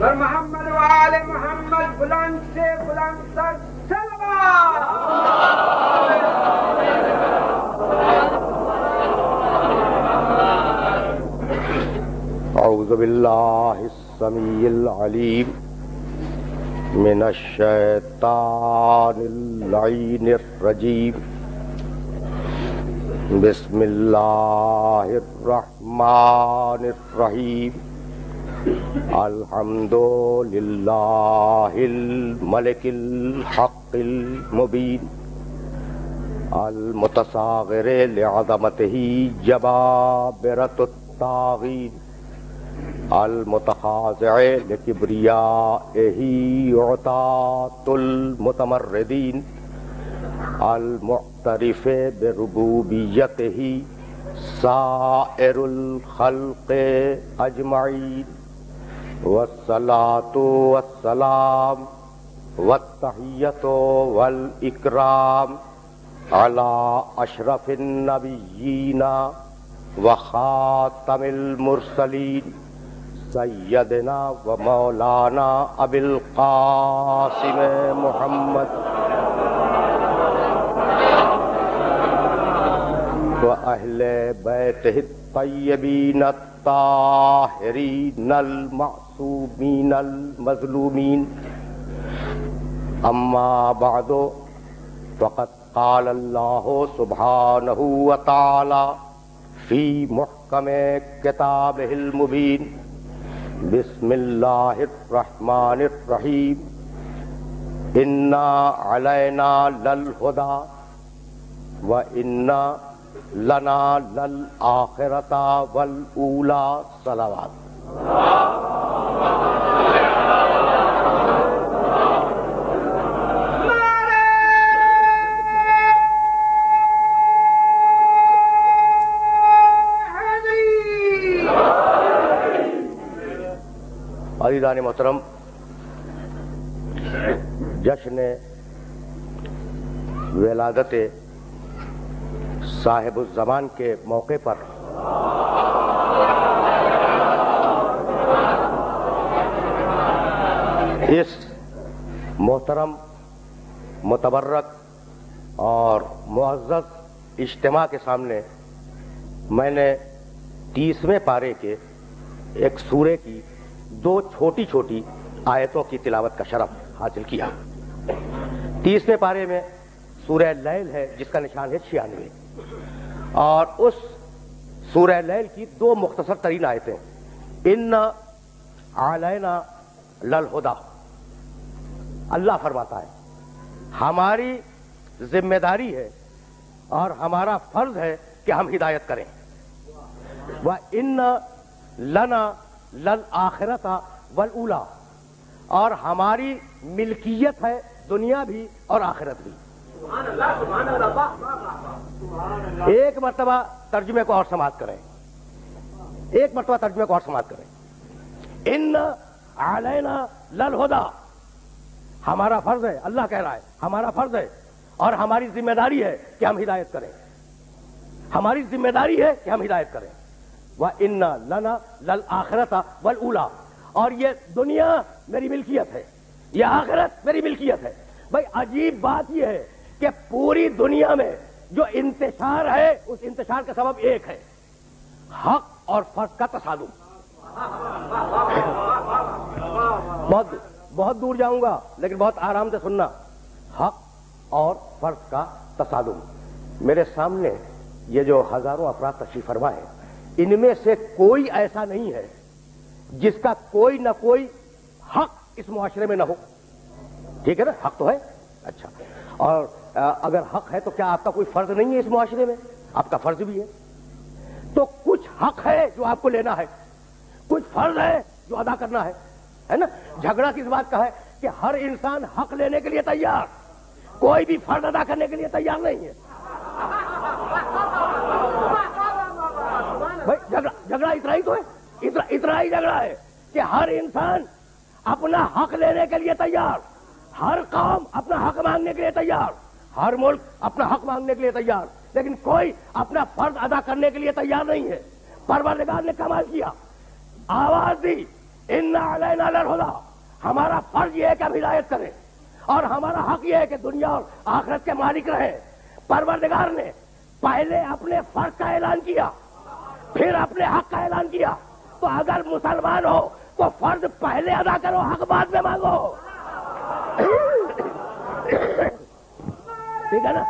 اور محمد وآل محمد بلند سے بلند تر صلوات. اعوذ باللہ السمیع العلیم من الشیطان اللعین الرجیم. بسم اللہ الرحمن الرحیم. الحمد للہ الملک الحق المبین المتصاغر لعظمتہ جبابرۃ الطاغین المتخاضع لکبریائہ عتاۃ المتمردین المعترف بربوبیتہ سائر الخلق اجمعین. والصلاة والسلام والتحیۃ والاکرام علی اشرف النبیین وخاتم المرسلین سیدنا و مولانا ابی القاسم محمد و اہل بیتہ الطیبین الطاہرین المعصومین المظلومین. اما بعد فقد قال اللہ سبحانہ وتعالی فی محکم کتابہ المبین. بسم اللہ الرحمن الرحیم. انا علینا للہدی وَإِنَّا لَنَا لَلْآخِرَةَ وَالْأُولَى. صلوات. عزیزان محترم، جشن ولادت صاحب الزمان کے موقع پر اس محترم، متبرک اور معزز اجتماع کے سامنے میں نے 30ویں پارے کے ایک سورے کی 2 چھوٹی چھوٹی آیتوں کی تلاوت کا شرف حاصل کیا. 30ویں پارے میں سورہ لیل ہے جس کا نشان ہے 96، اور اس سورہ لیل کی 2 مختصر ترین آیتیں. اِنَّا عَلَيْنَا لَلْہُدَىٰ. اللہ فرماتا ہے ہماری ذمہ داری ہے اور ہمارا فرض ہے کہ ہم ہدایت کریں. وَإِنَّ لَنَا لَلْآخِرَةَ وَالْأُولَىٰ. اور ہماری ملکیت ہے دنیا بھی اور آخرت بھی. ایک مرتبہ ترجمے کو اور سماعت کریں، ایک مرتبہ ترجمے کو اور سماعت کریں. ان علینا للہدیٰ. ہمارا فرض ہے، اللہ کہہ رہا ہے ہمارا فرض ہے اور ہماری ذمہ داری ہے کہ ہم ہدایت کریں. ہماری ذمہ داری ہے کہ ہم ہدایت کریں. وَإِنَّ لَنَا لَلْآخِرَةَ وَالْأُولَىٰ. اور یہ دنیا میری ملکیت ہے، یہ آخرت میری ملکیت ہے. بھائی عجیب بات یہ ہے کہ پوری دنیا میں جو انتشار ہے اس انتشار کا سبب ایک ہے، حق اور فرض کا تصادم. بہت دور جاؤں گا لیکن بہت آرام سے سننا. حق اور فرض کا تصادم. میرے سامنے یہ جو ہزاروں افراد تشریف فرما ہے، ان میں سے کوئی ایسا نہیں ہے جس کا کوئی نہ کوئی حق اس معاشرے میں نہ ہو. ٹھیک ہے نا، حق تو ہے. اچھا، اور اگر حق ہے تو کیا آپ کا کوئی فرض نہیں ہے اس معاشرے میں؟ آپ کا فرض بھی ہے. تو کچھ حق ہے جو آپ کو لینا ہے، کچھ فرض ہے جو ادا کرنا ہے نا. جھگڑا کس بات کا ہے کہ ہر انسان حق لینے کے لیے تیار، کوئی بھی فرض ادا کرنے کے لیے تیار نہیں ہے. بھائی جھگڑا اتنا ہی تو ہے، اتنا ہی جھگڑا ہے کہ ہر انسان اپنا حق لینے کے لیے تیار، ہر قوم اپنا حق مانگنے کے لیے تیار، ہر ملک اپنا حق مانگنے کے لیے تیار، لیکن کوئی اپنا فرض ادا کرنے کے لیے تیار نہیں ہے. پروردگار نے کمال کیا، آواز دی انا علینا للہدی، ہمارا فرض یہ ہے کہ ہم ہدایت کریں، اور ہمارا حق یہ ہے کہ دنیا اور آخرت کے مالک رہیں۔ پروردگار نے پہلے اپنے فرض کا اعلان کیا، پھر اپنے حق کا اعلان کیا، تو اگر مسلمان ہو تو فرض پہلے ادا کرو، حق بعد میں مانگو، ٹھیک ہے نا؟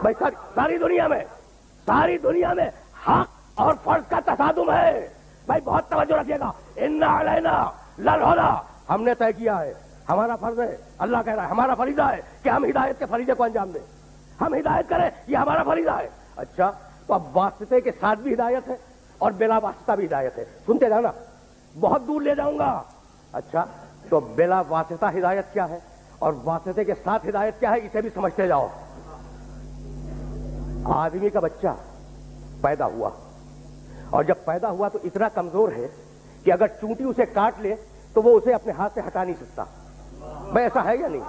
بھائی ساری دنیا میں حق اور فرض کا تصادم ہے۔ بھائی بہت توجہ رکھیے گا۔ انا علینا للہدی، ہم نے طے کیا ہے، ہمارا فرض ہے، اللہ کہہ رہا ہے ہمارا فریضہ ہے کہ ہم ہدایت کے فریضے کو انجام دیں، ہم ہدایت کریں، یہ ہمارا فریضہ ہے۔ اچھا، تو اب واسطے کے ساتھ بھی ہدایت ہے اور بلا واسطہ بھی ہدایت ہے، سنتے جانا، بہت دور لے جاؤں گا۔ اچھا، تو بلا واسطہ ہدایت کیا ہے اور واسطے کے ساتھ ہدایت کیا ہے، اسے بھی سمجھتے جاؤ۔ آدمی کا بچہ پیدا ہوا، اور جب پیدا ہوا تو اتنا کمزور ہے کہ اگر چونٹی اسے کاٹ لے تو وہ اسے اپنے ہاتھ سے ہٹا نہیں سکتا۔ بھائی ایسا ہے یا نہیں؟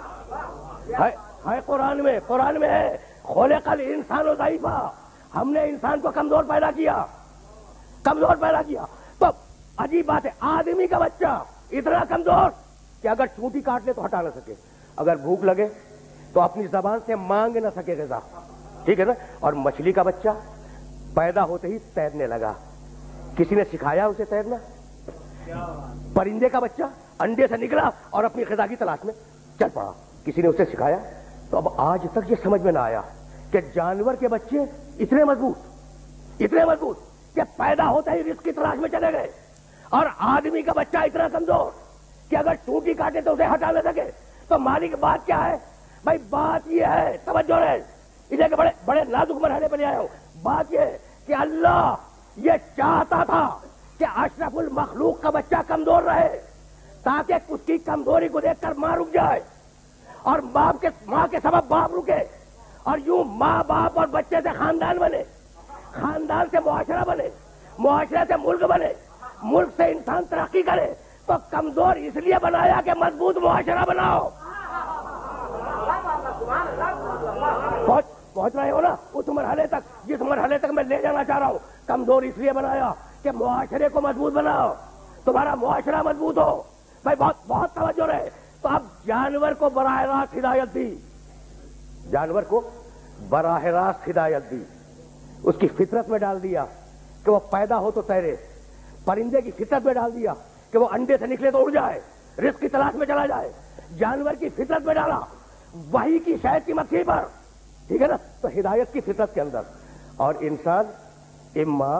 ہے قرآن میں ہے، خلق الانسان ضعیفا، ہم نے انسان کو کمزور پیدا کیا۔ تو عجیب بات ہے، آدمی کا بچہ اتنا کمزور کہ اگر چونٹی کاٹ لے تو ہٹا نہ سکے، اگر بھوک لگے تو اپنی زبان سے مانگ نہ سکے غذا، ٹھیک ہے نا؟ اور مچھلی کا بچہ پیدا ہوتے ہی تیرنے لگا، کسی نے سکھایا اسے تیرنا؟ پرندے کا بچہ انڈے سے نکلا اور اپنی غذا کی تلاش میں چل پڑا، کسی نے اسے سکھایا؟ تو اب آج تک یہ سمجھ میں نہ آیا کہ جانور کے بچے اتنے مضبوط کہ پیدا ہوتے ہی رزق کی تلاش میں چلے گئے، اور آدمی کا بچہ اتنا کمزور کہ اگر چونٹی کاٹے تو اسے ہٹا نہ سکے۔ تو مالک بات کیا ہے؟ بھائی بات یہ ہے، توجہ رہے، اسے کہ بڑے نازک مرحلے پہ لے آیا ہوں۔ بات یہ ہے کہ اللہ یہ چاہتا تھا کہ اشرف المخلوق کا بچہ کمزور رہے، تاکہ اس کی کمزوری کو دیکھ کر ماں رک جائے، اور ماں کے سبب باپ رکے، اور یوں ماں باپ اور بچے سے خاندان بنے، خاندان سے معاشرہ بنے، معاشرے سے ملک بنے، ملک سے انسان ترقی کرے۔ تو کمزور اس لیے بنایا کہ مضبوط معاشرہ بناؤ۔ پہنچ رہے ہو نا اس مرحلے تک جس مرحلے تک میں لے جانا چاہ رہا ہوں؟ کمزور اس لیے بنایا کہ معاشرے کو مضبوط بناؤ، تمہارا معاشرہ مضبوط ہو۔ بھائی بہت توجہ رہے۔ تو اب جانور کو براہ راست ہدایت دی، اس کی فطرت میں ڈال دیا کہ وہ پیدا ہو تو تیرے، پرندے کی فطرت میں ڈال دیا کہ وہ انڈے سے نکلے تو اڑ جائے، رزق کی تلاش میں چلا جائے، جانور کی فطرت میں ڈالا وحی کی شہد کی مکھی پر، ٹھیک ہے نا؟ تو ہدایت کی فطرت کے اندر، اور انسان اما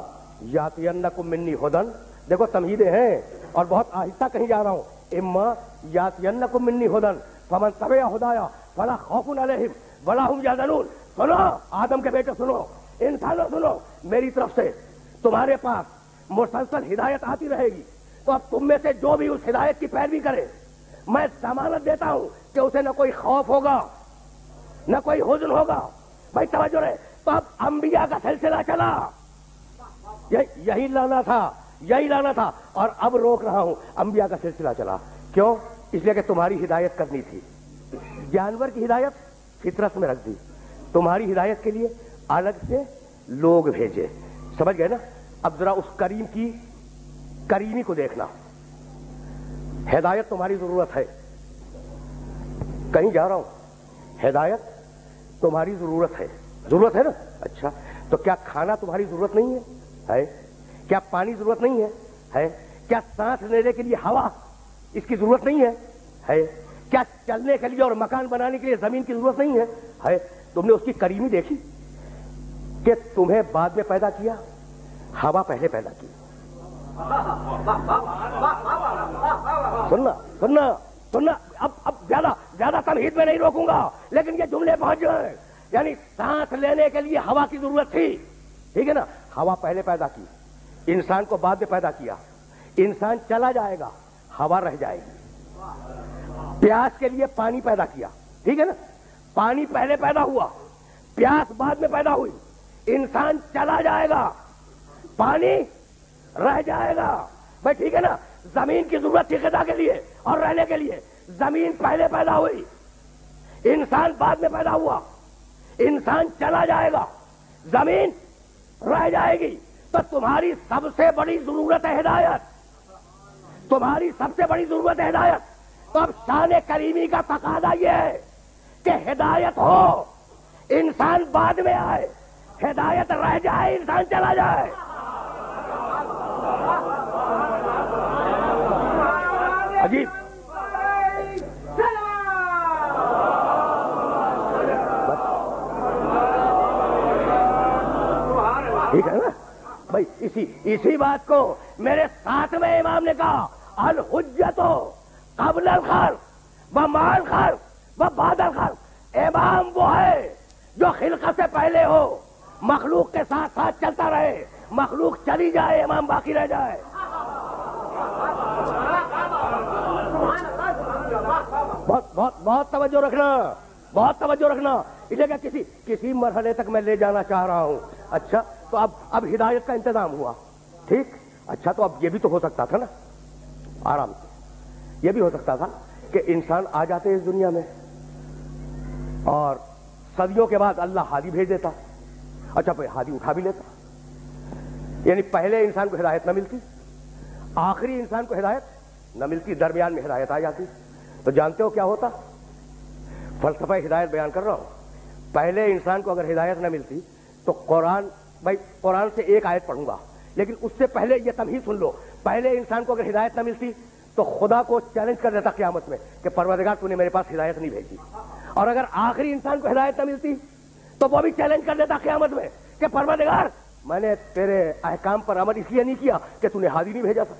یاتینکم منی ہدن، دیکھو تمہیدیں ہیں اور بہت آہستہ کہیں جا رہا ہوں، اما یاتینکم منی ہدن فمن تبع ہدایا فلا خوف علیہم ولا هم یحزنون۔ سنو آدم کے بیٹے، سنو انسانوں، سنو، میری طرف سے تمہارے پاس مسلسل ہدایت آتی رہے گی، تو اب تم میں سے جو بھی اس ہدایت کی پیروی کرے، میں ضمانت دیتا ہوں کہ اسے نہ کوئی خوف ہوگا نہ کوئی حزن ہوگا۔ بھائی توجہ رہے۔ تو اب انبیاء کا سلسلہ چلا، یہی لانا تھا، اور اب روک رہا ہوں، انبیاء کا سلسلہ چلا۔ کیوں؟ اس لیے کہ تمہاری ہدایت کرنی تھی، جانور کی ہدایت فطرت میں رکھ دی، تمہاری ہدایت کے لیے الگ سے لوگ بھیجے، سمجھ گئے نا؟ اب ذرا اس کریم کی کریمی کو دیکھنا، ہدایت تمہاری ضرورت ہے، کہیں جا رہا ہوں، ہدایت تمہاری ضرورت ہے نا؟ اچھا، تو کیا کھانا تمہاری ضرورت نہیں ہے؟ کیا پانی ضرورت نہیں ہے؟ کیا سانس لینے کے لیے ہوا اس کی ضرورت نہیں ہے؟ کیا چلنے کے لیے اور مکان بنانے کے لیے زمین کی ضرورت نہیں ہے؟ تم نے اس کی کریمی دیکھی کہ تمہیں بعد میں پیدا کیا، ہوا پہلے پیدا کی۔ سننا اب زیادہ تمہید میں نہیں روکوں گا، لیکن یہ جملے پہنچ جائیں، یعنی سانس لینے کے لیے ہوا کی ضرورت تھی، ٹھیک ہے نا؟ ہوا پہلے پیدا کی، انسان کو بعد میں پیدا کیا، انسان چلا جائے گا، ہوا رہ جائے گی۔ پیاس کے لیے پانی پیدا کیا، ٹھیک ہے نا؟ پانی پہلے پیدا ہوا، پیاس بعد میں پیدا ہوئی، انسان چلا جائے گا، پانی رہ جائے گا۔ بھائی ٹھیک ہے نا؟ زمین کی ضرورت تھی غذا کے لیے اور رہنے کے لیے، زمین پہلے پیدا ہوئی، انسان بعد میں پیدا ہوا، انسان چلا جائے گا، زمین رہ جائے گی، تو تمہاری سب سے بڑی ضرورت ہے ہدایت، تمہاری سب سے بڑی ضرورت ہے ہدایت۔ تو اب شان کریمی کا تقاضا یہ ہے کہ ہدایت ہو، انسان بعد میں آئے، ہدایت رہ جائے، انسان چلا جائے۔ عجیب ٹھیک ہے نا بھائی، اسی بات کو میرے ساتویں امام نے کہا، الحجت قبل الخلق و مع الخلق و بعد الخلق۔ امام وہ ہے جو خلقت سے پہلے ہو، مخلوق کے ساتھ ساتھ چلتا رہے، مخلوق چلی جائے، امام باقی رہ جائے۔ بہت توجہ رکھنا، بہت توجہ رکھنا، اس لیے کہ کسی مرحلے تک میں لے جانا چاہ رہا ہوں۔ اچھا تو اب ہدایت کا انتظام ہوا، ٹھیک، اچھا تو اب یہ بھی تو ہو سکتا تھا نا، آرام سے یہ بھی ہو سکتا تھا کہ انسان آ جاتے اس دنیا میں اور صدیوں کے بعد اللہ ہادی بھیج دیتا، اچھا پھر ہادی اٹھا بھی لیتا، یعنی پہلے انسان کو ہدایت نہ ملتی، آخری انسان کو ہدایت نہ ملتی، درمیان میں ہدایت آ جاتی، تو جانتے ہو کیا ہوتا؟ فلسفہ ہدایت بیان کر رہا ہوں۔ پہلے انسان کو اگر ہدایت نہ ملتی تو قرآن سے ایک آیت پڑھوں گا، لیکن اس سے پہلے یہ تمہید سن لو، پہلے انسان کو اگر ہدایت نہ ملتی تو خدا کو چیلنج کر دیتا قیامت میں کہ پروردگار تو نے میرے پاس ہدایت نہیں بھیجی، اور اگر آخری انسان کو ہدایت نہ ملتی تو وہ بھی چیلنج کر دیتا قیامت میں کہ پروردگار میں نے تیرے احکام پر عمل اس لیے نہیں کیا کہ تو نے ہادی نہیں بھیجا تھا،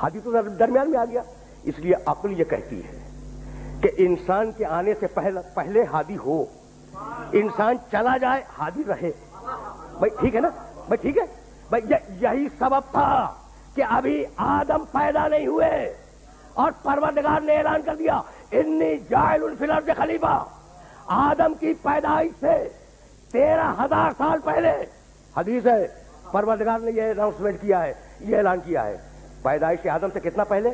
ہادی تو درمیان میں آ گیا۔ اس لیے عقل یہ کہتی ہے کہ انسان کے آنے سے پہلے ہادی ہو، انسان چلا جائے ہادی رہے۔ بھائی ٹھیک ہے نا، بھائی ٹھیک ہے بھائی، یہی سبب تھا کہ ابھی آدم پیدا نہیں ہوئے اور پروردگار نے اعلان کر دیا انی جاعل فی الارض خلیفہ۔ آدم کی پیدائش سے 13,000 سال پہلے، حدیث ہے، پروردگار نے یہ اناؤنسمنٹ کیا ہے، یہ اعلان کیا ہے پیدائش آدم سے کتنا پہلے؟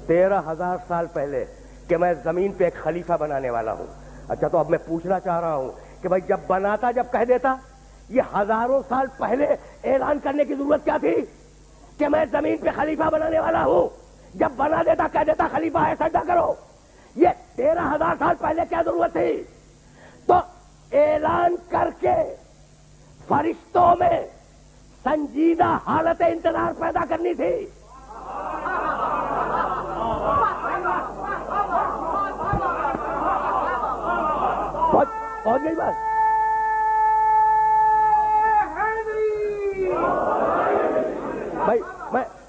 13,000 سال پہلے، کہ میں زمین پہ ایک خلیفہ بنانے والا ہوں۔ اچھا تو اب میں پوچھنا چاہ رہا ہوں کہ بھائی جب بناتا، جب کہہ دیتا، یہ ہزاروں سال پہلے اعلان کرنے کی ضرورت کیا تھی کہ میں زمین پہ خلیفہ بنانے والا ہوں؟ جب بنا دیتا کہہ دیتا خلیفہ ہے، سجدہ کرو۔ یہ 13,000 سال پہلے کیا ضرورت تھی؟ تو اعلان کر کے فرشتوں میں سنجیدہ حالت انتظار پیدا کرنی تھی۔ پہنچ گئی بات؟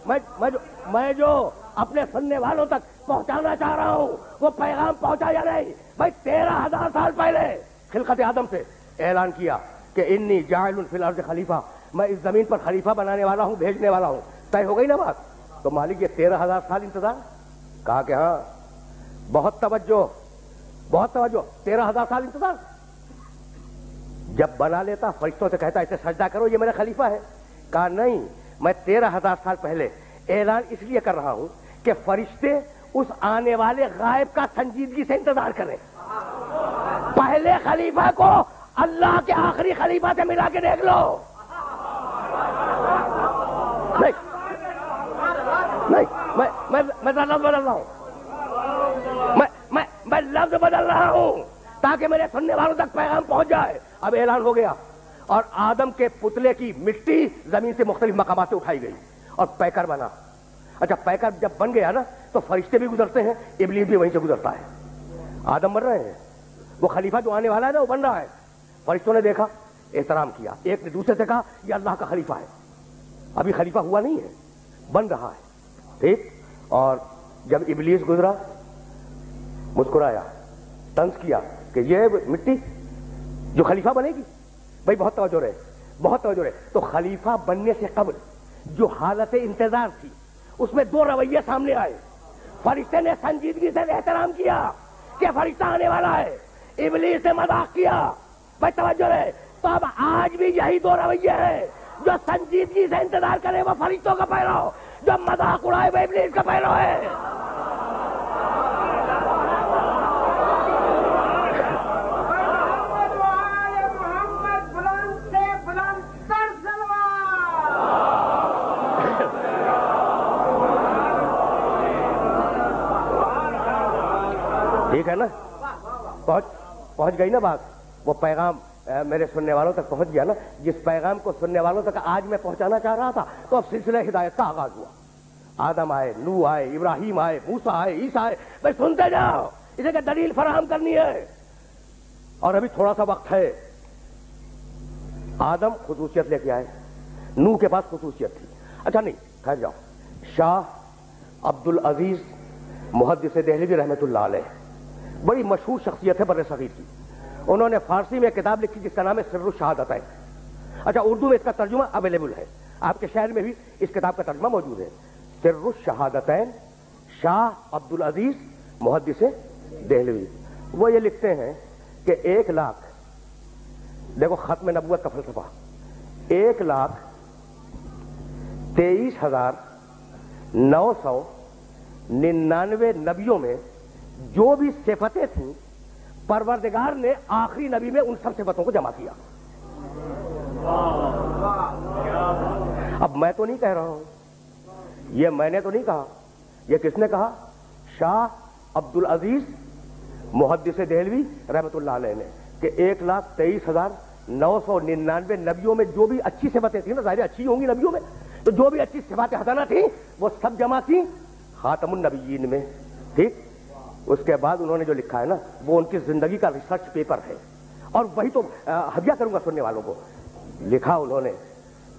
بھائی میں جو اپنے سننے والوں تک پہنچانا چاہ رہا ہوں وہ پیغام پہنچا یا نہیں؟ بھائی 13,000 سال پہلے خلقت آدم سے اعلان کیا کہ انی جاعل فی الارض خلیفہ، میں اس زمین پر خلیفہ بنانے والا ہوں، بھیجنے والا ہوں، طے ہو گئی نا بات؟ تو مالک یہ 13,000 سال انتظار، کہا کہ ہاں، بہت توجہ، بہت توجہ، 13,000 سال انتظار۔ جب بنا لیتا فرشتوں سے کہتا اسے سجدہ کرو، یہ میرا خلیفہ ہے، کہا نہیں، میں 13,000 سال پہلے اعلان اس لیے کر رہا ہوں کہ فرشتے اس آنے والے غائب کا سنجیدگی سے انتظار کریں۔ پہلے خلیفہ کو اللہ کے آخری خلیفہ سے ملا کے دیکھ لو۔ نہیں میں لفظ بدل رہا ہوں، میں لفظ بدل رہا ہوں تاکہ میرے سننے والوں تک پیغام پہنچ جائے۔ اب اعلان ہو گیا اور آدم کے پتلے کی مٹی زمین سے مختلف مقامات سے اٹھائی گئی اور پیکر بنا۔ اچھا پیکر جب بن گیا نا تو فرشتے بھی گزرتے ہیں، ابلیس بھی وہیں سے گزرتا ہے۔ آدم بن رہے ہیں، وہ خلیفہ جو آنے والا ہے نا وہ بن رہا ہے۔ فرشتوں نے دیکھا، احترام کیا، ایک نے دوسرے سے کہا یہ اللہ کا خلیفہ ہے، ابھی خلیفہ ہوا نہیں ہے، بن رہا ہے، ٹھیک۔ اور جب ابلیس گزرا، مسکرایا، طنز کیا کہ یہ مٹی جو خلیفہ بنے گی۔ بھائی بہت توجہ رہے، بہت توجہ رہے۔ تو خلیفہ بننے سے قبل جو حالت انتظار تھی اس میں دو رویے سامنے آئے۔ فرشتے نے سنجیدگی سے احترام کیا کہ فرشتہ آنے والا ہے، ابلیس نے مذاق کیا۔ بھائی توجہ رہے۔ تو اب آج بھی یہی دو رویے ہیں، جو سنجیدگی سے انتظار کرے وہ فرشتوں کا پہلو، جو مذاق اڑائے وہ ابلیس کا پہلو ہے۔ ٹھیک ہے نا؟ پہنچ گئی نا بات؟ وہ پیغام میرے سننے والوں تک پہنچ گیا نا؟ جس پیغام کو سننے والوں تک آج میں پہنچانا چاہ رہا تھا، تو اب سلسلہ ہدایت کا آغاز ہوا. آدم آئے، نوح آئے، ابراہیم آئے، موسیٰ آئے، عیسیٰ آئے. بھائی سنتے جاؤ، اسے کہ دلیل فراہم کرنی ہے. اور ابھی تھوڑا سا وقت ہے. آدم خصوصیت لے کے آئے، نوح کے پاس خصوصیت تھی. اچھا نہیں، ٹھہر جاؤ. شاہ عبد العزیز محدث دہلوی رحمۃ اللہ علیہ بڑی مشہور شخصیت ہے بر صغیر کی. انہوں نے فارسی میں کتاب لکھی جس کا نام ہے سر الشہادتین. اچھا، اردو میں اس کا ترجمہ اویلیبل ہے، آپ کے شہر میں بھی اس کتاب کا ترجمہ موجود ہے. سر الشہادتین، شاہ عبد العزیز محدث دہلوی. وہ یہ لکھتے ہیں کہ 1,00,000، دیکھو ختم نبوت کا فلسفہ، 1,23,999 نبیوں میں جو بھی صفتیں تھیں، پروردگار نے آخری نبی میں ان سب صفتوں کو جمع کیا. اب میں تو نہیں کہہ رہا ہوں، یہ میں نے تو نہیں کہا، یہ کس نے کہا؟ شاہ عبد العزیز محدث دہلوی رحمۃ اللہ علیہ نے، کہ 1,23,999 نبیوں میں جو بھی اچھی صفتیں تھیں نا، ظاہر اچھی ہوں گی نبیوں میں، تو جو بھی اچھی صفات حسنہ تھیں وہ سب جمع کی خاتم النبیین میں. ٹھیک، اس کے بعد انہوں نے جو لکھا ہے نا، وہ ان کی زندگی کا ریسرچ پیپر ہے، اور وہی تو ہدیہ کروں گا سننے والوں کو. لکھا انہوں نے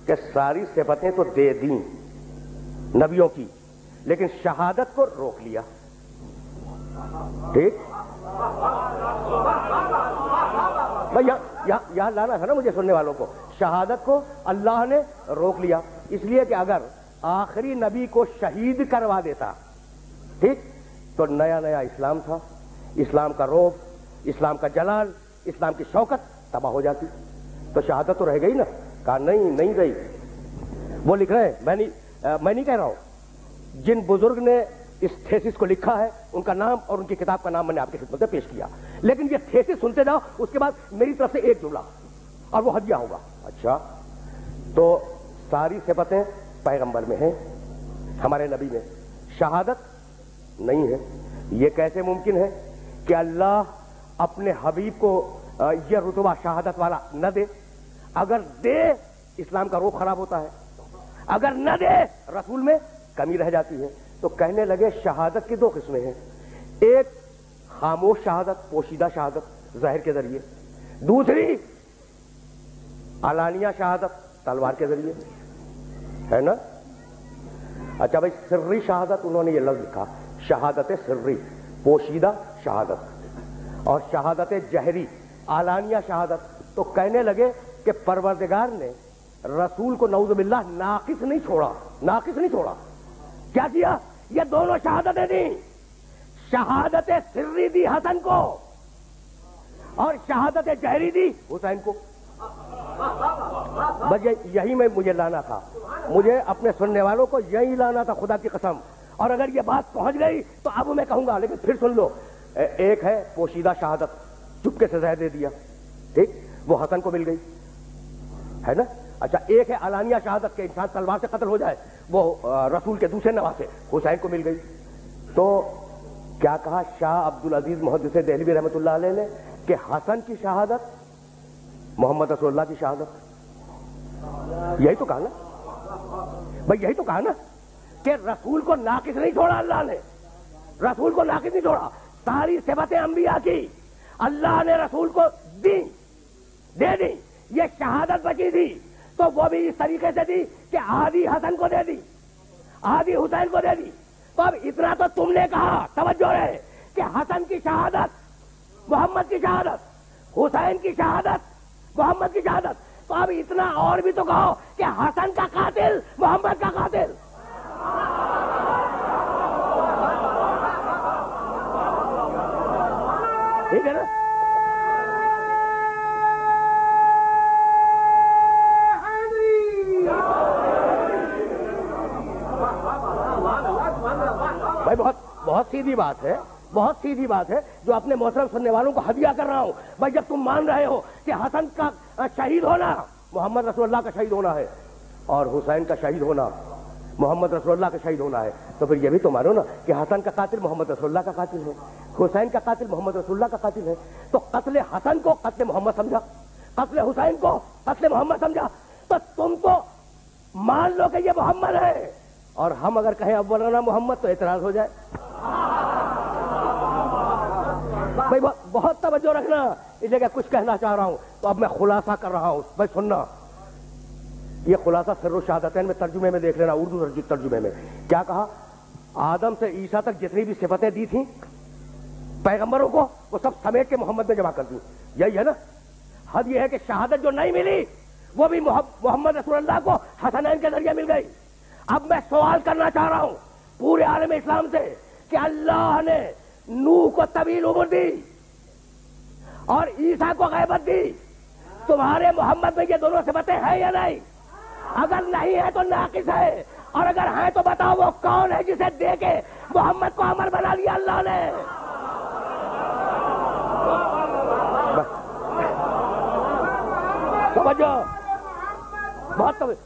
کہ ساری صفتیں تو دے دیں نبیوں کی، لیکن شہادت کو روک لیا. ٹھیک، بھائی یہاں لانا ہے نا مجھے سننے والوں کو. شہادت کو اللہ نے روک لیا، اس لیے کہ اگر آخری نبی کو شہید کروا دیتا، ٹھیک، تو نیا نیا اسلام تھا، اسلام کا روب، اسلام کا جلال، اسلام کی شوکت تباہ ہو جاتی. تو شہادت تو رہ گئی نا. کہا نہیں گئی. وہ لکھ رہے ہیں، میں نہیں کہہ رہا ہوں. جن بزرگ نے اس تھیسس کو لکھا ہے ان کا نام اور ان کی کتاب کا نام میں نے آپ کی خدمت میں پیش کیا، لیکن یہ تھیسس سنتے جاؤ، اس کے بعد میری طرف سے ایک جملہ اور وہ ہدیہ ہوگا. اچھا، تو ساری صفتیں پیغمبر میں ہیں، ہمارے نبی میں، شہادت نہیں ہے. یہ کیسے ممکن ہے کہ اللہ اپنے حبیب کو یہ رتبہ شہادت والا نہ دے؟ اگر دے اسلام کا روح خراب ہوتا ہے، اگر نہ دے رسول میں کمی رہ جاتی ہے. تو کہنے لگے شہادت کی 2 قسمیں ہیں، ایک خاموش شہادت، پوشیدہ شہادت ظاہر کے ذریعے، دوسری علانیہ شہادت تلوار کے ذریعے، ہے نا؟ اچھا بھائی، سری شہادت انہوں نے یہ لفظ لکھا، شہادت سری، پوشیدہ شہادت، اور شہادت جہری، علانیہ شہادت. تو کہنے لگے کہ پروردگار نے رسول کو نعوذ باللہ ناقص نہیں چھوڑا. کیا کیا؟ یہ دونوں شہادتیں دیں. شہادت سری دی حسن کو اور شہادت جہری دی حسین کو. بس یہی میں مجھے لانا تھا، مجھے اپنے سننے والوں کو یہی لانا تھا، خدا کی قسم. اور اگر یہ بات پہنچ گئی تو اب میں کہوں گا، لیکن پھر سن لو. ایک ہے پوشیدہ شہادت، چپکے سے زہر دے دیا، ٹھیک، وہ حسن کو مل گئی، ہے نا؟ اچھا، ایک ہے علانیہ شہادت کے انسان تلوار سے قتل ہو جائے، وہ رسول کے دوسرے نواسے حسین کو مل گئی. تو کیا کہا شاہ عبد العزیز محدث دہلوی رحمۃ اللہ علیہ نے کہ حسن کی شہادت محمد رسول اللہ کی شہادت. یہی تو کہا نا بھائی، یہی تو کہا نا کہ رسول کو ناقص نہیں چھوڑا اللہ نے، رسول کو ناقص نہیں چھوڑا. ساری صفتیں انبیاء کی اللہ نے رسول کو دے دی. یہ شہادت بچی تھی تو وہ بھی اس طریقے سے دی کہ آدھی حسن کو دے دی، آدھی حسین کو دے دی. تو اب اتنا تو تم نے کہا، توجہ ہے، کہ حسن کی شہادت محمد کی شہادت، حسین کی شہادت محمد کی شہادت. تو اب اتنا اور بھی تو کہو کہ حسن کا قاتل محمد کا قاتل. ٹھیک ہے نا؟ بھائی بہت سیدھی بات ہے، بہت سیدھی بات ہے جو اپنے محترم سننے والوں کو ہدیہ کر رہا ہوں. بھائی جب تم مان رہے ہو کہ حسن کا شہید ہونا محمد رسول اللہ کا شہید ہونا ہے اور حسین کا شہید ہونا محمد رسول اللہ کا شہید ہونا ہے، تو پھر یہ بھی تو مانو نا کہ حسن کا قاتل محمد رسول اللہ کا قاتل ہے، حسین کا قاتل محمد رسول اللہ کا قاتل ہے، تو قتل حسن کو قتل محمد سمجھا، قتل حسین کو قتل محمد سمجھا، تو تم تو مان لو کہ یہ محمد ہے، اور ہم اگر کہیں اولنا محمد تو اعتراض ہو جائے۔ بھائی بہت توجہ رکھنا، اس جگہ کچھ کہنا چاہ رہا ہوں تو اب میں خلاصہ کر رہا ہوں، بھائی سننا، یہ خلاصہ سر الشہادتین میں ترجمے میں دیکھ لینا، اردو ترجمے میں کیا کہا۔ آدم سے عیسیٰ تک جتنی بھی صفتیں دی تھیں پیغمبروں کو، وہ سب سمیٹ کے محمد میں جمع کر دوں، یہی ہے نا۔ حد یہ ہے کہ شہادت جو نہیں ملی وہ بھی محمد رسول اللہ کو حسنین کے ذریعے مل گئی۔ اب میں سوال کرنا چاہ رہا ہوں پورے عالم اسلام سے کہ اللہ نے نوح کو طویل عمر دی اور عیسیٰ کو غیبت دی، تمہارے محمد میں یہ دونوں صفتیں ہیں یا نہیں؟ اگر نہیں ہے تو ناقص ہے، اور اگر ہیں تو بتاؤ وہ کون ہے جسے دے کے محمد کو امر بنا لیا اللہ نے؟ توجہ، بہت توجہ۔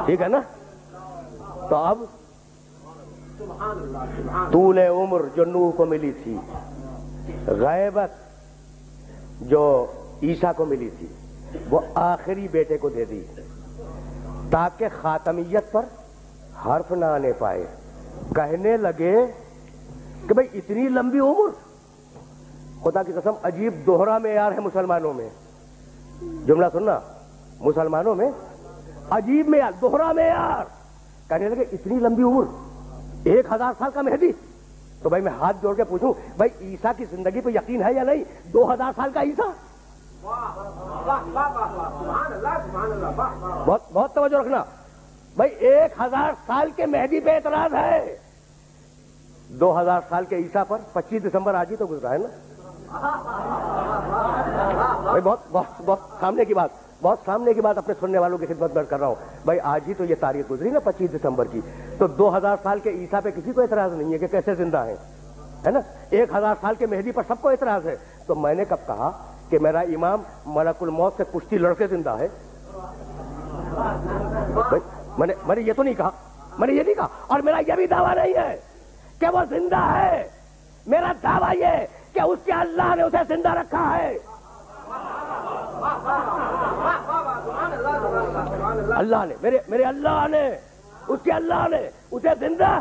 ٹھیک ہے نا؟ تو اب طول عمر جو نوح کو ملی تھی، غیبت جو عیسیٰ کو ملی تھی، وہ آخری بیٹے کو دے دی تاکہ خاتمیت پر حرف نہ آنے پائے۔ کہنے لگے کہ بھئی اتنی لمبی عمر، خدا کی قسم عجیب دوہرا معیار ہے مسلمانوں میں، جملہ سننا، مسلمانوں میں عجیب معیار، دوہرا معیار۔ کہنے لگے اتنی لمبی عمر، 1000 سال کا مہدی، تو بھائی میں ہاتھ جوڑ کے پوچھوں بھائی عیسیٰ کی زندگی پہ یقین ہے یا نہیں؟ 2000 سال کا عیسیٰ، بہت توجہ رکھنا بھائی، 1000 سال کے مہدی پہ اعتراض ہے، 2000 سال کے عیسیٰ پر 25 دسمبر آج ہی تو گزرا ہے نا بھائی، بہت سامنے کی بات، بہت سامنے کی بات اپنے سننے والوں کی خدمت میں کر رہا ہوں بھائی، آج ہی تو یہ تاریخ گزری نا 25 دسمبر کی، تو 2000 سال کے عیسیٰ پہ کسی کو اعتراض نہیں ہے کہ کیسے زندہ ہیں، ہے نا؟ 1000 سال کے مہدی پر سب کو اعتراض ہے، تو میں نے کب کہا کہ میرا امام ملک الموت سے کشتی لڑ کے زندہ ہے؟ میں نے یہ تو نہیں کہا، میں نے یہ نہیں کہا، اور میرا یہ بھی دعویٰ نہیں ہے کہ وہ زندہ ہے، میرا دعویٰ یہ ہے کہ اس کے اللہ نے اسے زندہ رکھا ہے، اللہ نے، میرے اللہ نے، اس کے اللہ نے اسے زندہ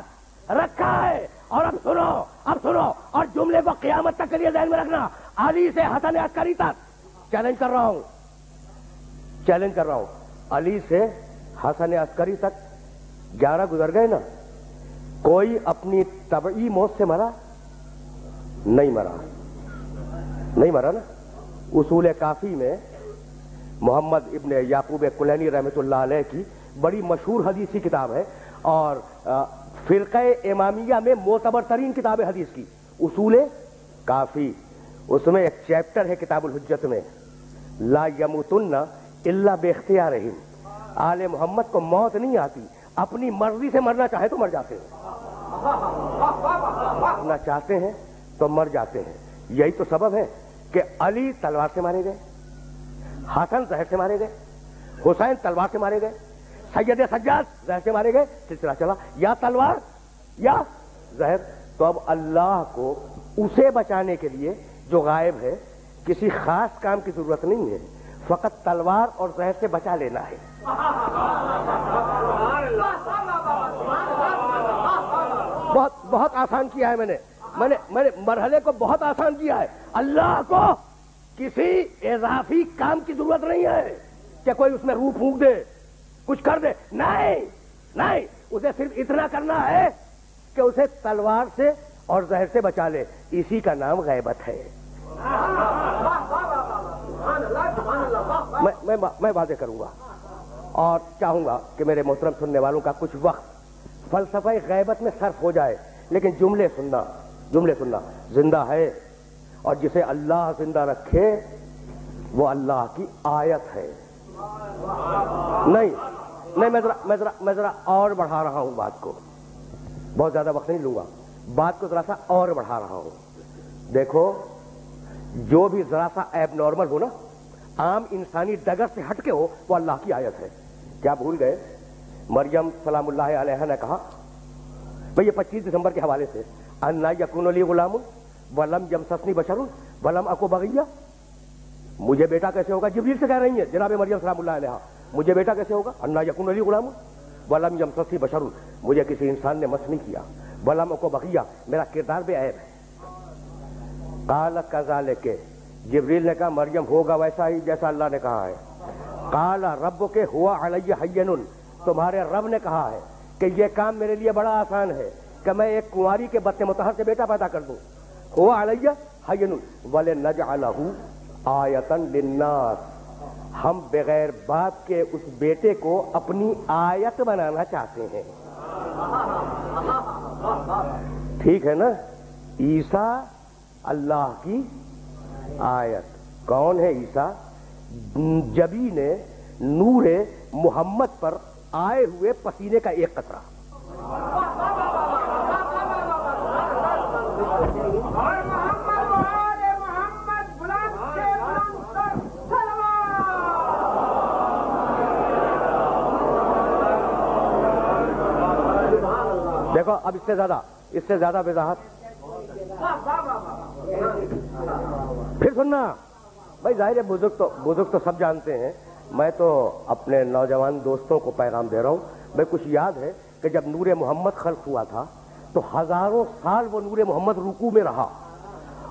رکھا ہے۔ اور اب سنو، اور جملے کو قیامت تک کے لیے ذہن میں رکھنا، علی سے حسن عسکری تک چیلنج کر رہا ہوں، علی سے حسن عسکری تک 11 گزر گئے نا، کوئی اپنی طبعی موت سے مرا نہیں مرا نا۔ اصول کافی میں محمد ابن یعقوب کلینی رحمۃ اللہ علیہ کی بڑی مشہور حدیثی کتاب ہے، اور فرقہ امامیہ میں معتبر ترین کتاب حدیث کی اصول کافی، اس میں ایک چیپٹر ہے کتاب الحجت میں، لا یموتن الا باختیارہم، آل محمد کو موت نہیں آتی، اپنی مرضی سے مرنا چاہے تو مر جاتے ہیں، مرنا چاہتے ہیں تو مر جاتے ہیں۔ یہی تو سبب ہے کہ علی تلوار سے مارے گئے، حسن زہر سے مارے گئے، حسین تلوار سے مارے گئے، سید سجاد زہر سے مارے گئے، سلسلہ چلا، یا تلوار یا زہر۔ تو اب اللہ کو اسے بچانے کے لیے جو غائب ہے کسی خاص کام کی ضرورت نہیں ہے، فقط تلوار اور زہر سے بچا لینا ہے۔ بہت آسان کیا ہے میں نے مرحلے کو بہت آسان کیا ہے۔ اللہ کو کسی اضافی کام کی ضرورت نہیں ہے کہ کوئی اس میں روح پھونک دے، کچھ کر دے، نہیں، اسے صرف اتنا کرنا ہے کہ اسے تلوار سے اور زہر سے بچا لے، اسی کا نام غیبت ہے۔ میں واضح کروں گا اور چاہوں گا کہ میرے محترم سننے والوں کا کچھ وقت فلسفہ غیبت میں صرف ہو جائے، لیکن جملے سننا، زندہ ہے، اور جسے اللہ زندہ رکھے وہ اللہ کی آیت ہے۔ نہیں، میں ذرا اور بڑھا رہا ہوں بات کو، بہت زیادہ وقت نہیں لوں گا، بات کو ذرا سا اور بڑھا رہا ہوں۔ دیکھو، جو بھی ذرا سا ایب نارمل ہو نا، عام انسانی ڈگر سے ہٹ کے ہو، وہ اللہ کی آیت ہے۔ کیا بھول گئے؟ مریم سلام اللہ علیہا نے کہا بھئی یہ 25 دسمبر کے حوالے سے انا یکون لی غلام ولم یمسسنی بشر ولم اکو بغیہ، مجھے بیٹا کیسے ہوگا؟ جبریل سے کہہ رہی ہیں جناب مریم سلام اللہ علیہا، مجھے بیٹا کیسے ہوگا؟ انا یکون لی غلام ولم یمسسنی بشر، مجھے کسی انسان نے مس نہیں کیا، ولم اکو بغیہ، میرا کردار بے عیب ہے۔ قال کذالک، جبریل نے کہا مریم ہوگا ویسا ہی جیسا اللہ نے کہا ہے۔ قال ربک ہوا علی ہین، تمہارے رب نے کہا ہے کہ یہ کام میرے لیے بڑا آسان ہے کہ میں ایک کنواری کے بطن مطہر سے بیٹا پیدا کر دوں۔ ہوا علی ہین ولنجعلہ آیۃ للناس، ہم بغیر باپ کے اس بیٹے کو اپنی آیت بنانا چاہتے ہیں۔ ٹھیک ہے نا؟ عیسیٰ اللہ کی آیت۔ کون ہے عیسیٰ؟ جبی نے نور محمد پر آئے ہوئے پسینے کا ایک قطرہ۔ دیکھو اب اس سے زیادہ وضاحت پھر سننا بھائی، ظاہر ہے بزرگ تو سب جانتے ہیں، میں تو اپنے نوجوان دوستوں کو پیغام دے رہا ہوں۔ بھائی کچھ یاد ہے کہ جب نور محمد خلق ہوا تھا تو ہزاروں سال وہ نور محمد رکوع میں رہا،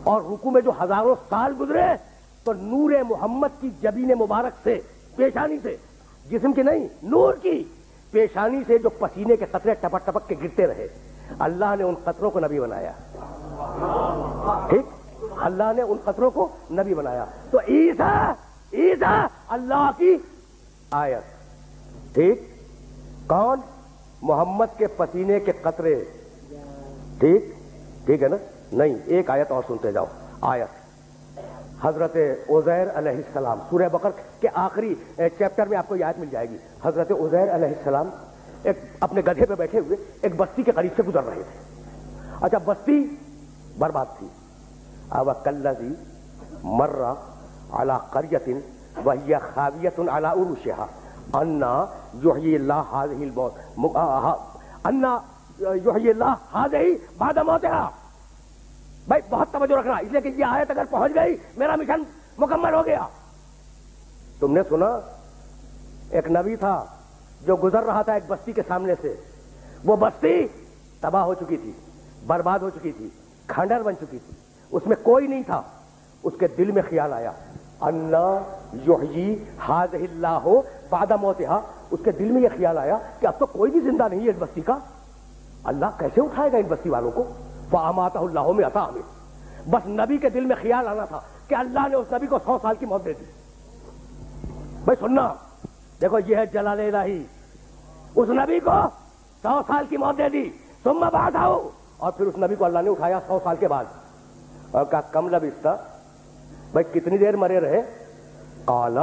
اور رکوع میں جو ہزاروں سال گزرے تو نور محمد کی جبین مبارک سے، پیشانی سے، جسم کی نہیں نور کی پیشانی سے جو پسینے کے قطرے ٹپک ٹپک کے گرتے رہے، اللہ نے ان قطروں کو نبی بنایا۔ ٹھیک، اللہ نے ان قطروں کو نبی بنایا۔ تو عیسیٰ اللہ کی آیت۔ ٹھیک، کون؟ محمد کے پسینے کے قطرے۔ ٹھیک ہے نا؟ نہیں، ایک آیت اور سنتے جاؤ۔ آیت حضرت عزیر علیہ السلام، سورہ بقرہ کے آخری چیپٹر میں آپ کو یہ آیت مل جائے گی۔ حضرت عزیر علیہ السلام ایک اپنے گدھے پہ بیٹھے ہوئے ایک بستی کے قریب سے گزر رہے تھے۔ اچھا، بستی برباد تھی۔ اب کلذی مر علی قریۃ وہی خاویۃ علی عروشها انا یحیی اللہ هذه الموت انا یحیی اللہ هذه بعد موتها۔ بھائی بہت توجہ رکھنا، اس لیے کہ یہ آیت اگر پہنچ گئی میرا مشن مکمل ہو گیا۔ تم نے سنا ایک نبی تھا جو گزر رہا تھا ایک بستی کے سامنے سے، وہ بستی تباہ ہو چکی تھی، برباد ہو چکی تھی، کھنڈر بن چکی تھی، اس میں کوئی نہیں تھا۔ اس کے دل میں خیال آیا انا یحیی ھذہ اللہ بعد موتھا، اس کے دل میں یہ خیال آیا کہ اب تو کوئی بھی زندہ نہیں ہے اس بستی کا، اللہ کیسے اٹھائے گا ان بستی والوں کو؟ فاماتہ اللہ مئۃ عام۔ بس نبی کے دل میں خیال آنا تھا کہ اللہ نے اس نبی کو 100 سال کی موت دے دی۔ بھائی سننا، دیکھو یہ ہے جلال الہی، اس نبی کو 100 سال کی موت دے دی، ثم بعثہ، اور پھر اس نبی کو اللہ نے اٹھایا 100 سال کے بعد، اور کہا کم لبثت، بھائی کتنی دیر مرے رہے؟ قال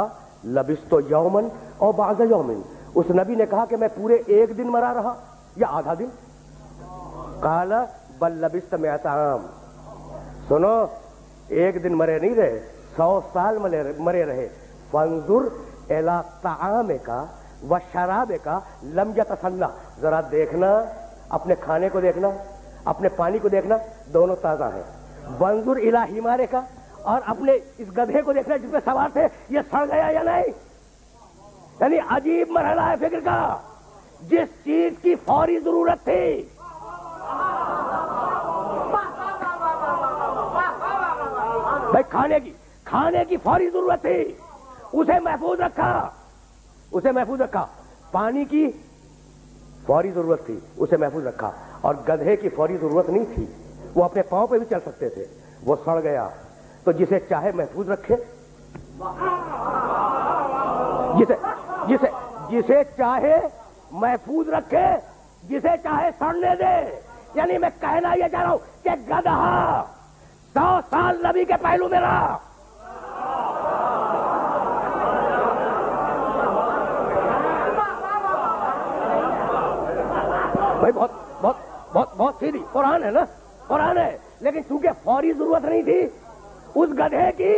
لبثت یوما او بعض یوم، اس نبی نے کہا کہ میں پورے ایک دن مرا رہا یا آدھا دن؟ قال بل لبثت 100 عام، سنو ایک دن مرے نہیں رہے، 100 سال مرے رہے۔ فانظر الی طعامک و شرابک لم یتسنہ، ذرا دیکھنا، اپنے کھانے کو دیکھنا، اپنے پانی کو دیکھنا، دونوں تازہ ہیں۔ وانظر الی حمارک، اور اپنے اس گدھے کو دیکھنا جس پہ سوار تھے، یہ سڑ گیا یا نہیں؟ یعنی عجیب مرحلہ ہے فکر کا، جس چیز کی فوری ضرورت تھی، بھائی کھانے کی فوری ضرورت تھی، اسے محفوظ رکھا، پانی کی فوری ضرورت تھی، اسے محفوظ رکھا، اور گدھے کی فوری ضرورت نہیں تھی، وہ اپنے پاؤں پہ بھی چل سکتے تھے، وہ سڑ گیا۔ تو جسے چاہے محفوظ رکھے، جسے چاہے محفوظ رکھے، جسے چاہے سڑنے دے۔ یعنی میں کہنا یہ چاہ رہا ہوں کہ گدھا 100 سال نبی کے پہلو میں رہا، بھائی بہت سیدھی قرآن ہے نا، قرآن ہے، لیکن چونکہ فوری ضرورت نہیں تھی، اس گدھے کی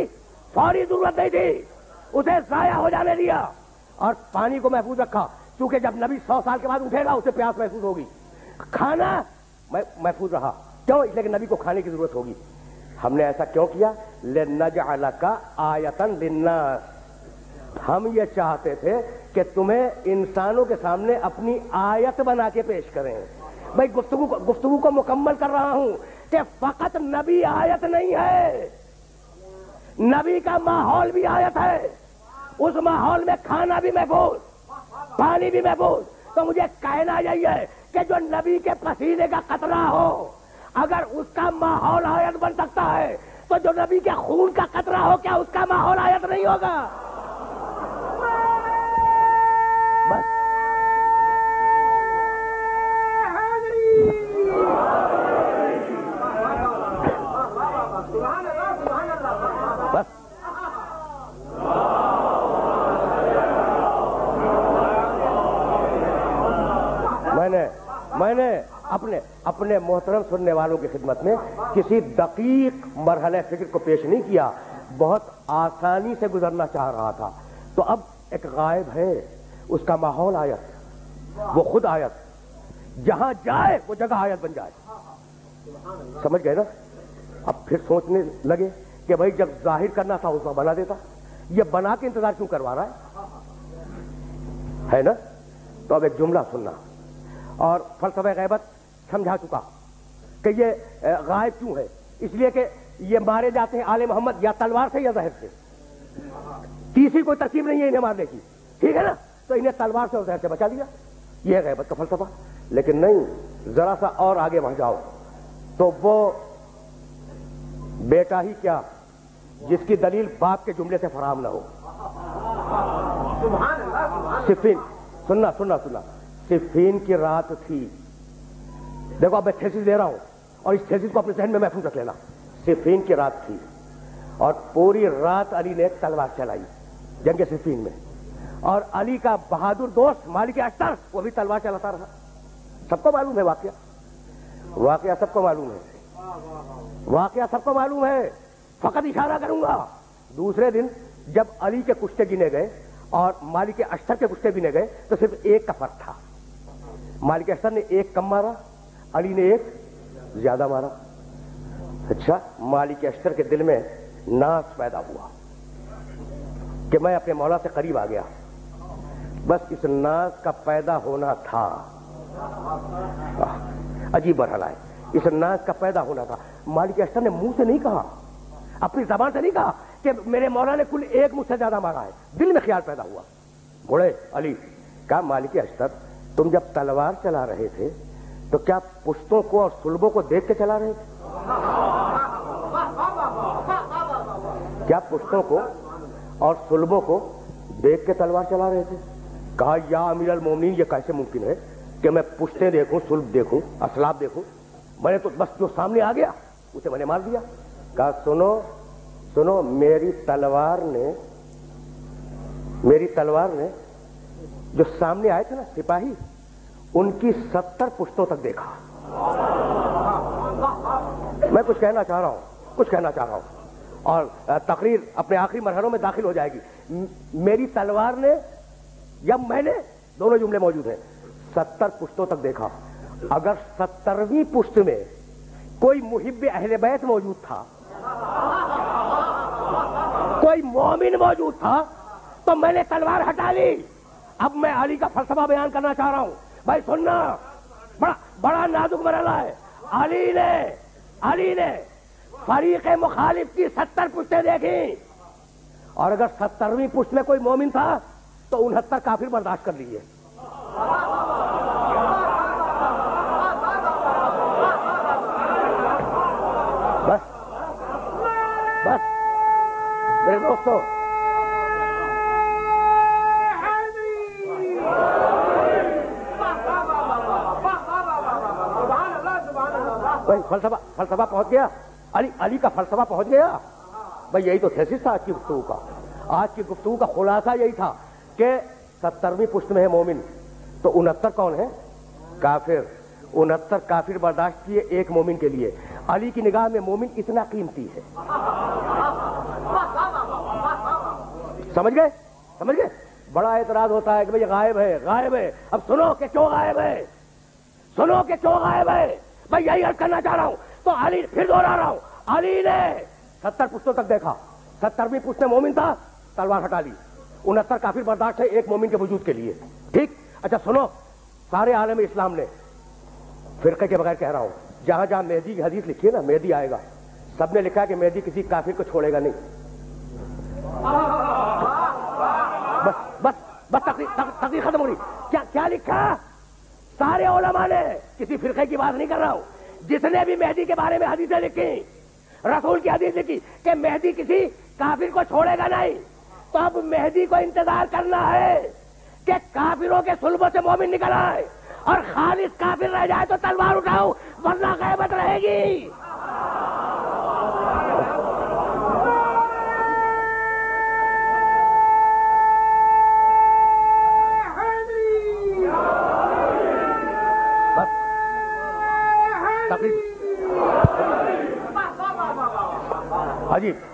فوری ضرورت نہیں تھی، اسے ضائع ہو جانے دیا اور پانی کو محفوظ رکھا۔ کیونکہ جب نبی 100 سال کے بعد اٹھے گا اسے پیاس محسوس ہوگی. کھانا محفوظ رہا. کیوں؟ اس لیے کہ نبی کو کھانے کی ضرورت ہوگی. ہم نے ایسا کیوں کیا؟ لِنَجْعَلَكَ آیَةً لِلنَّاسِ. ہم یہ چاہتے تھے کہ تمہیں انسانوں کے سامنے اپنی آیت بنا کے پیش کریں. بھائی گفتگو کو مکمل کر رہا ہوں کہ فقط نبی آیت نہیں ہے، نبی کا ماحول بھی آیت ہے. اس ماحول میں کھانا بھی محفوظ، پانی بھی محفوظ. تو مجھے کہنا یہی ہے کہ جو نبی کے پسینے کا قطرہ ہو، اگر اس کا ماحول آیت بن سکتا ہے تو جو نبی کے خون کا قطرہ ہو، کیا اس کا ماحول آیت نہیں ہوگا؟ بس بس میں نے اپنے محترم سننے والوں کی خدمت میں کسی دقیق مرحلہ فکر کو پیش نہیں کیا، بہت آسانی سے گزرنا چاہ رہا تھا. تو اب ایک غائب ہے، اس کا ماحول آیت، وہ خود آیت، جہاں جائے وہ جگہ آیت بن جائے. سمجھ گئے نا؟ اب پھر سوچنے لگے کہ بھائی جب ظاہر کرنا تھا اس میں بنا دیتا، یہ بنا کے انتظار کیوں کروا رہا ہے نا؟ تو اب ایک جملہ سننا. اور فلسفہ غیبت سمجھا چکا کہ یہ غائب کیوں ہے. اس لیے کہ یہ مارے جاتے ہیں آل محمد یا تلوار سے یا زہر سے. تیسری کوئی ترکیب نہیں ہے انہیں مارنے کی، ٹھیک ہے نا؟ تو انہیں تلوار سے اور زہر سے بچا دیا. یہ ہے غیبت کا فلسفہ. لیکن نہیں، ذرا سا اور آگے بڑھ جاؤ تو وہ بیٹا ہی کیا جس کی دلیل باپ کے جملے سے فراہم نہ ہو. صفین، سننا صفین کی رات تھی. دیکھو اب میں تھیسس دے رہا ہوں اور اس تھیسس کو اپنے ذہن میں محفوظ رکھ لینا. صفین کی رات تھی اور پوری رات علی نے تلوار چلائی جنگ صفین میں، اور علی کا بہادر دوست مالک اشتر وہ بھی تلوار چلاتا رہا. سب کو معلوم ہے واقعہ سب کو معلوم ہے، واقعہ سب کو معلوم ہے. فقط اشارہ کروں گا. دوسرے دن جب علی کے کشتے گنے گئے اور مالک اشتر کے کشتے گنے گئے تو صرف ایک کا فرق تھا. مالک اشتر نے ایک کم مارا، علی نے ایک زیادہ مارا. اچھا، مالک اشتر کے دل میں ناز پیدا ہوا کہ میں اپنے مولا سے قریب آ گیا. بس اس ناز کا پیدا ہونا تھا. عجیب مرحلہ ہے. اس ناز کا پیدا ہونا تھا. مالک اشتر نے منہ سے نہیں کہا، اپنی زبان سے نہیں کہا کہ میرے مولا نے کل ایک مجھ سے زیادہ مارا ہے. دل میں خیال پیدا ہوا. بوڑھے علی کہا مالک اشتر تم جب تلوار چلا رہے تھے تو کیا پشتوں کو اور صلبوں کو دیکھ کے چلا رہے تھے؟ کیا پشتوں کو اور صلبوں کو دیکھ کے تلوار چلا رہے تھے؟ کہا یا امیر المومنین یہ کیسے ممکن ہے کہ میں پشتیں دیکھوں، صلب دیکھوں، اسلاب دیکھوں؟ میں نے تو بس جو سامنے آ گیا اسے میں نے مار دیا. کہا سنو میری تلوار نے جو سامنے آئے تھے نا سپاہی، ان کی 70 پشتوں تک دیکھا. میں کچھ کہنا چاہ رہا ہوں اور تقریر اپنے آخری مرحلوں میں داخل ہو جائے گی. میری تلوار نے یا میں نے، دونوں جملے موجود ہیں، 70 پشتوں تک دیکھا. اگر 70ویں پشت میں کوئی محب اہل بیت موجود تھا، کوئی مومن موجود تھا، تو میں نے تلوار ہٹا لی. اب میں علی کا فلسفہ بیان کرنا چاہ رہا ہوں. بھائی سننا، بڑا نازک مرحلہ ہے. علی نے فریق مخالف کی 70 پشتیں دیکھی، اور اگر 70ویں پشت میں کوئی مومن تھا تو 69 کافر برداشت کر لیجیے. بس میرے دوستو، فلسفہ پہنچ گیا. علی کا فلسفہ پہنچ گیا. بھائی یہی تو تھیسس تھا آج کی گفتگو کا. آج کی گفتگو کا خلاصہ یہی تھا کہ 70ویں پشت میں ہے مومن، تو 69 کون ہے؟ کافر. 69 کافر برداشت کیے ایک مومن کے لیے. علی کی نگاہ میں مومن اتنا قیمتی ہے. سمجھ گئے؟ بڑا اعتراض ہوتا ہے کہ بھئی غائب ہے غائب ہے. اب سنو کہ کیوں غائب ہے, سنو کہ کیوں غائب ہے. میں یہی عرض کرنا چاہ رہا ہوں. تو علی, پھر دوہرا رہا ہوں, علی نے 70 پشتوں تک دیکھا. 70ویں پشت میں مومن تھا, تلوار ہٹا لی. 69 کافر برداشت ہے ایک مومن کے وجود کے لیے. ٹھیک. اچھا سنو, سارے عالم اسلام نے, فرقے کے بغیر کہہ رہا ہوں, جہاں جہاں مہدی کی حدیث لکھی ہے نا, مہدی آئے گا, سب نے لکھا کہ مہدی کسی کافر کو چھوڑے گا نہیں. بس بس بس تقریر ختم ہو رہی. کیا لکھا سارے علماء نے, کسی فرقے کی بات نہیں کر رہا ہوں, جس نے بھی مہدی کے بارے میں حدیثیں لکھی, رسول کی حدیث لکھی کہ مہدی کسی کافر کو چھوڑے گا نہیں. تو اب مہدی کو انتظار کرنا ہے کہ کافروں کے صلبوں سے مومن نکل آئے, اور خالص کافر رہ جائے تو تلوار اٹھاؤ, ورنہ غیبت رہے گی.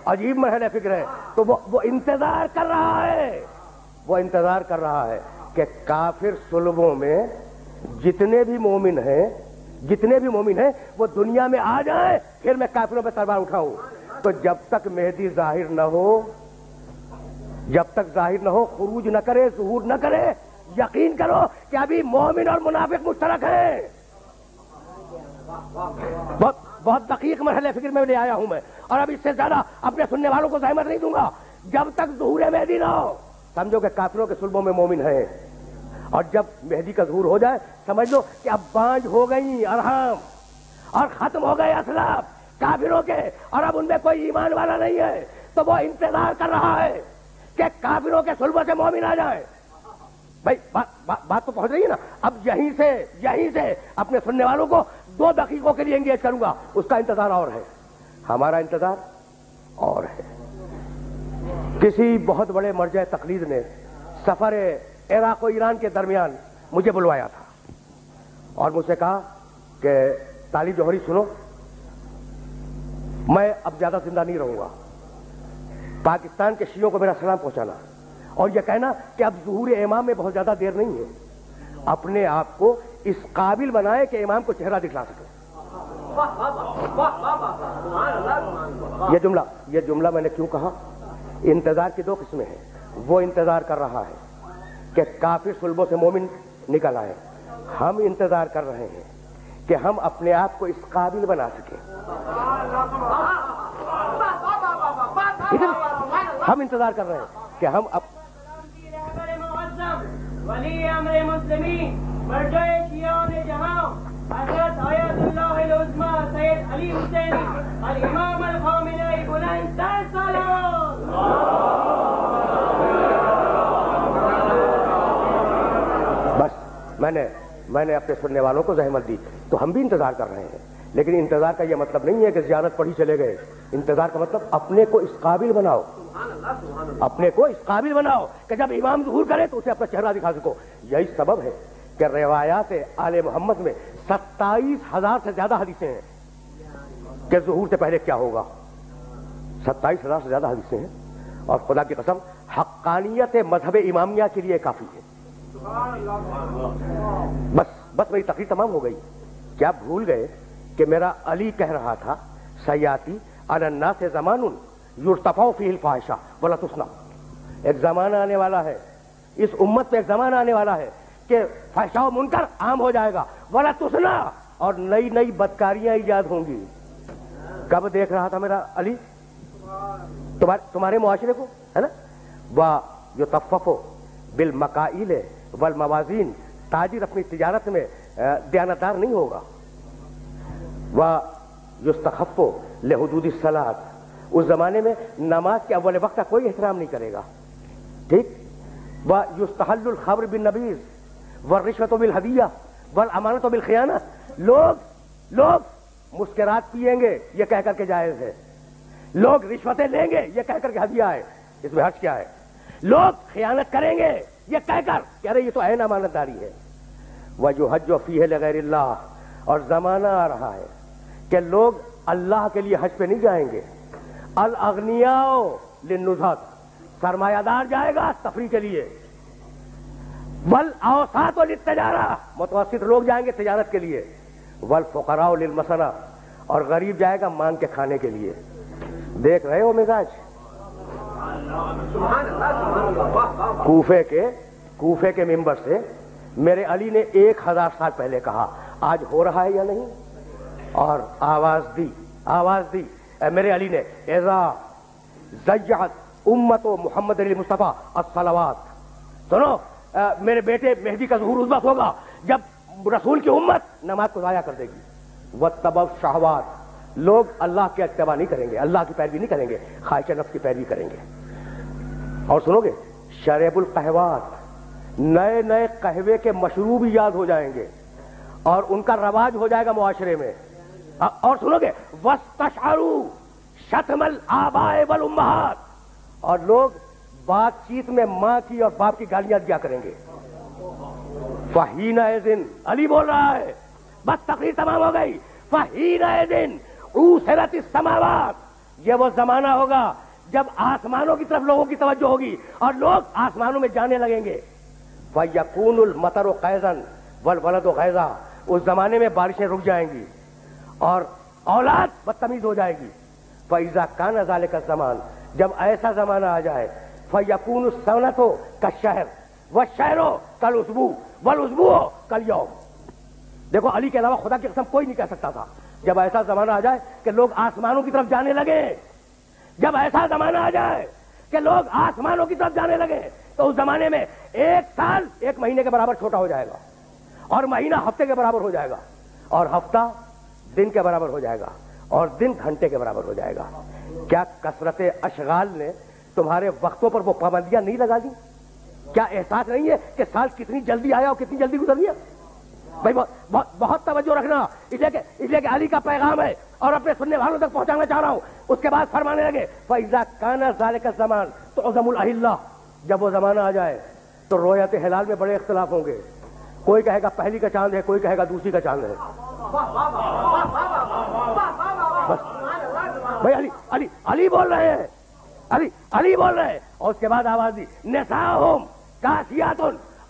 عجیب مرحلہ فکر ہے. تو وہ انتظار کر رہا ہے, وہ انتظار کر رہا ہے کہ کافر صلبوں میں جتنے بھی مومن ہیں وہ دنیا میں آ جائیں, پھر میں کافروں پہ تلوار اٹھاؤں. تو جب تک مہدی ظاہر نہ ہو, خروج نہ کرے, ظہور نہ کرے, یقین کرو کہ ابھی مومن اور منافق مشترک ہیں. بہت دقیق مرحلہ فکر میں لے آیا ہوں میں, اور اب اس سے زیادہ اپنے سننے والوں کو زحمت نہیں دوں گا. جب تک ظہور مہدی نہ ہو, سمجھو کہ کافروں کے صلبوں میں مومن ہیں, اور جب مہدی کا ظہور ہو جائے سمجھ لو کہ اب بانج ہو گئی ارحام, اور ختم ہو گئے اسلاف کافروں کے, اور اب ان میں کوئی ایمان والا نہیں ہے. تو وہ انتظار کر رہا ہے کہ کافروں کے صلبوں سے مومن آ جائے. بھائی بات تو پہنچ رہی ہے نا. اب یہیں سے اپنے سننے والوں کو 2 دقیقوں کے لیے انگیج کروں گا. اس کا انتظار اور ہے, ہمارا انتظار اور ہے. کسی بہت بڑے مرجع تقلید نے سفر عراق و ایران کے درمیان مجھے بلوایا تھا, اور مجھ سے کہا کہ طالب جوہری سنو, میں اب زیادہ زندہ نہیں رہوں گا. پاکستان کے شیعوں کو میرا سلام پہنچانا, اور یہ کہنا کہ اب ظہور امام میں بہت زیادہ دیر نہیں ہے, اپنے آپ کو اس قابل بنائے کہ امام کو چہرہ دکھلا سکے. یہ جملہ میں نے کیوں کہا؟ انتظار کی 2 قسمیں ہیں. وہ انتظار کر رہا ہے کہ کافر صلبوں سے مومن نکل آئے, ہم انتظار کر رہے ہیں کہ ہم اپنے آپ کو اس قابل بنا سکیں. ہم انتظار کر رہے ہیں کہ ہم ولی امر مسلمین مرجع شیعان جہاں حضرت آیت اللہ العظمی سید علی حسینی الامام الخامنئی بلند سلام. بس میں نے اپنے سننے والوں کو زحمت دی, تو ہم بھی انتظار کر رہے ہیں. لیکن انتظار کا یہ مطلب نہیں ہے کہ زیارت پڑھی چلے گئے. انتظار کا مطلب اپنے کو اس قابل بناؤ, اپنے کو اس قابل بناؤ کہ جب امام ظہور کرے تو اسے اپنا چہرہ دکھا سکو. یہی سبب ہے کہ روایات آل محمد میں 27,000 سے زیادہ حدیثیں ہیں کہ ظہور سے پہلے کیا ہوگا. 27,000 سے زیادہ حدیثیں ہیں, اور خدا کی قسم حقانیت مذہب امامیہ کے لیے کافی ہے. بس میری تقریر تمام ہو گئی. کیا بھول گئے کہ میرا علی کہہ رہا تھا سیاتی علی الناس زمان یرتفع فیہ الفاحشہ ولا تسنى. ایک زمانہ آنے والا ہے, اس امت پہ ایک زمانہ آنے والا ہے کہ فحشاء و منکر عام ہو جائے گا, ولا تسنى, اور نئی بدکاریاں ایجاد ہوں گی. کب دیکھ رہا تھا میرا علی تمہارے معاشرے کو, ہے نا. وَيُطَفَّفُ بِالْمَقَائِلِ وَالْمَوَازِينِ, تاجر اپنی تجارت میں دیانتدار نہیں ہوگا. وَيُسْتَخَفُّ لِحُدُودِ الصَّلَاةِ, اس زمانے میں نماز کے اول وقت کا کوئی احترام نہیں کرے گا. ٹھیک. وَيُسْتَحَلُّ الْخَمْرُ بِالنَّبِيذِ وَالرِّشْوَةُ بِالْهَدِيَّةِ وَالْأَمَانَةُ بِالْخِيَانَةِ. لوگ مسکرات پیئیں گے یہ کہہ کر کے جائز ہے, لوگ رشوتیں لیں گے یہ کہہ کر کے ہدیہ ہے, اس میں حرج کیا ہے. لوگ خیانت کریں گے یہ کہہ کر کہ ارے یہ تو عین امانت داری ہے. وَيُحَجُّ فِيهِ لِغَيْرِ اللَّهِ, اور زمانہ آ رہا ہے کہ لوگ اللہ کے لیے حج پہ نہیں جائیں گے. الاغنیاء للنزہۃ, سرمایہ دار جائے گا تفریح کے لیے, والاوساط للتجارہ، متوسط لوگ جائیں گے تجارت کے لیے، والفقراء للمسنہ، اور غریب جائے گا مانگ کے کھانے کے لیے۔ دیکھ رہے ہو مزاج کوفے کے منبر سے میرے علی نے 1000 سال پہلے کہا، آج ہو رہا ہے یا نہیں؟ اور آواز دی میرے علی نے، اذا زیعت امت محمد علی مصطفیٰ الصلوات، سنو میرے بیٹے مہدی کا ظہور اس وقت ہوگا جب رسول کی امت نماز کو ضائع کر دے گی۔ واتبعوا الشہوات، لوگ اللہ کے اتباع نہیں کریں گے، اللہ کی پیروی نہیں کریں گے، خواہش نفس کی پیروی کریں گے۔ اور سنو گے، شرب القہوات، نئے قہوے کے مشروب ایجاد ہو جائیں گے اور ان کا رواج ہو جائے گا معاشرے میں۔ اور سنو گے، واستشعروا شتم الآباء والامہات، اور لوگ بات چیت میں ماں کی اور باپ کی گالیاں دیا کریں گے۔ فحینئذ، علی بول رہا ہے، بس تقریر تمام ہو گئی۔ فحینئذ عُثرت السماوات، یہ وہ زمانہ ہوگا جب آسمانوں کی طرف لوگوں کی توجہ ہوگی اور لوگ آسمانوں میں جانے لگیں گے۔ فَيَكُونُ الْمَطَرُ قَيْضًا وَالْوَلَدُ غَيْضًا، اس زمانے میں بارشیں رک جائیں گی اور اولاد بدتمیز ہو جائے گی۔ فَإِذَا كَانَ ذَلِكَ الزَّمَانُ، جب ایسا زمانہ آ جائے، فَيَكُونُ السَّنَةُ كَالشَّهْرِ وَالشَّهْرُ كَالْأُسْبُوعِ وَالْأُسْبُوعُ كَالْيَوْمِ۔ دیکھو علی کے علاوہ خدا کی قسم کوئی نہیں کہہ سکتا تھا جب ایسا زمانہ آ جائے کہ لوگ آسمانوں کی طرف جانے لگے، جب ایسا زمانہ آ جائے کہ لوگ آسمانوں کی طرف جانے لگے، تو اس زمانے میں 1 سال 1 مہینے کے برابر چھوٹا ہو جائے گا، اور مہینہ ہفتے کے برابر ہو جائے گا، اور ہفتہ دن کے برابر ہو جائے گا، اور دن گھنٹے کے برابر ہو جائے گا۔ کیا کثرت اشغال نے تمہارے وقتوں پر وہ پابندیاں نہیں لگا دی؟ کیا احساس نہیں ہے کہ سال کتنی جلدی آیا اور کتنی جلدی گزر گیا؟ بھائی بہت توجہ رکھنا، اس لیے کہ علی کا پیغام ہے اور اپنے سننے والوں تک پہنچانا چاہ رہا ہوں۔ اس کے بعد فرمانے لگے، فَإِذَا كَانَ ذَلِكَ الزَّمَانُ تُعْظَمُ الْأَهِلَّةُ، جب وہ زمانہ آ جائے تو رویت ہلال میں بڑے اختلاف ہوں گے، کوئی کہے گا پہلی کا چاند ہے، کوئی کہے گا دوسری کا چاند ہے۔ بس بھائی علی بول رہے ہیں، علی بول رہے ہیں۔ اور اس کے بعد آواز دی، نساؤہم کاسیات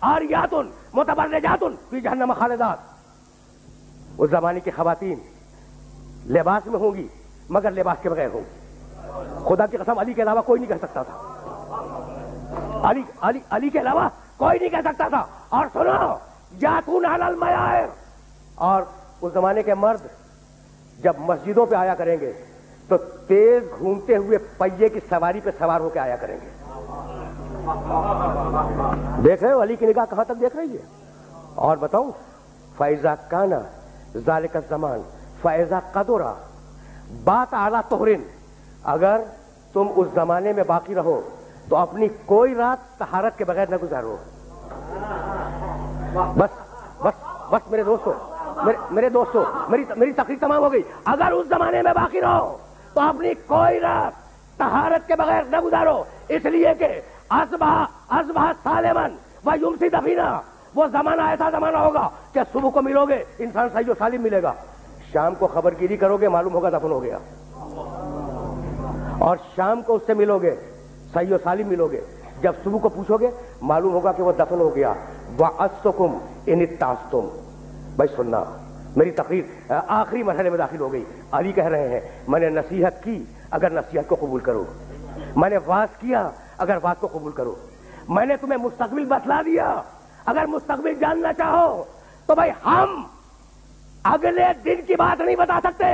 عاریات متبرجات فی جہنم خالدات، اس زمانے کی خواتین لباس میں ہوں گی مگر لباس کے بغیر ہوں گی۔ خدا کی قسم علی کے علاوہ کوئی نہیں کہہ سکتا تھا، علی کے علاوہ کوئی نہیں کہہ سکتا تھا۔ اور سنو، یاتون علی المیاعر، اور اس زمانے کے مرد جب مسجدوں پہ آیا کریں گے تو تیز گھومتے ہوئے پہیے کی سواری پہ سوار ہو کے آیا کریں گے۔ دیکھ رہے ہو علی کی نگاہ کہاں تک دیکھ رہی ہے؟ اور بتاؤں، فَإِذَا كَانَ ذَلِكَ الزَّمَانُ فَإِذَا قَدُرَ بَاتَ عَلَى طُهْرٍ، اگر تم اس زمانے میں باقی رہو تو اپنی کوئی رات طہارت کے بغیر نہ گزارو۔ بس میرے دوستو میری تقریر تمام ہو گئی۔ اگر اس زمانے میں باقی رہو تو اپنی کوئی رات طہارت کے بغیر نہ گزارو، اس لیے کہ اصبح سالما ویمسی دفینا، وہ زمانہ ایسا زمانہ ہوگا کہ صبح کو ملو گے انسان صحیح و سالم ملے گا، شام کو خبر گیری کرو گے معلوم ہوگا دفن ہو گیا، اور شام کو اس سے ملو گے صحیح و سالم ملو گے، جب صبح کو پوچھو گے معلوم ہوگا کہ وہ دفن ہو گیا۔ وَعَزْتُكُمْ إِنِ اتَّعَظْتُمْ، بھائی سننا، میری تقریر آخری مرحلے میں داخل ہو گئی۔ علی کہہ رہے ہیں، میں نے نصیحت کی اگر نصیحت کو قبول کرو، میں نے واز کیا اگر واز کو قبول کرو، میں نے تمہیں مستقبل بتلا دیا اگر مستقبل جاننا چاہو تو بھائی ہم اگلے دن کی بات نہیں بتا سکتے،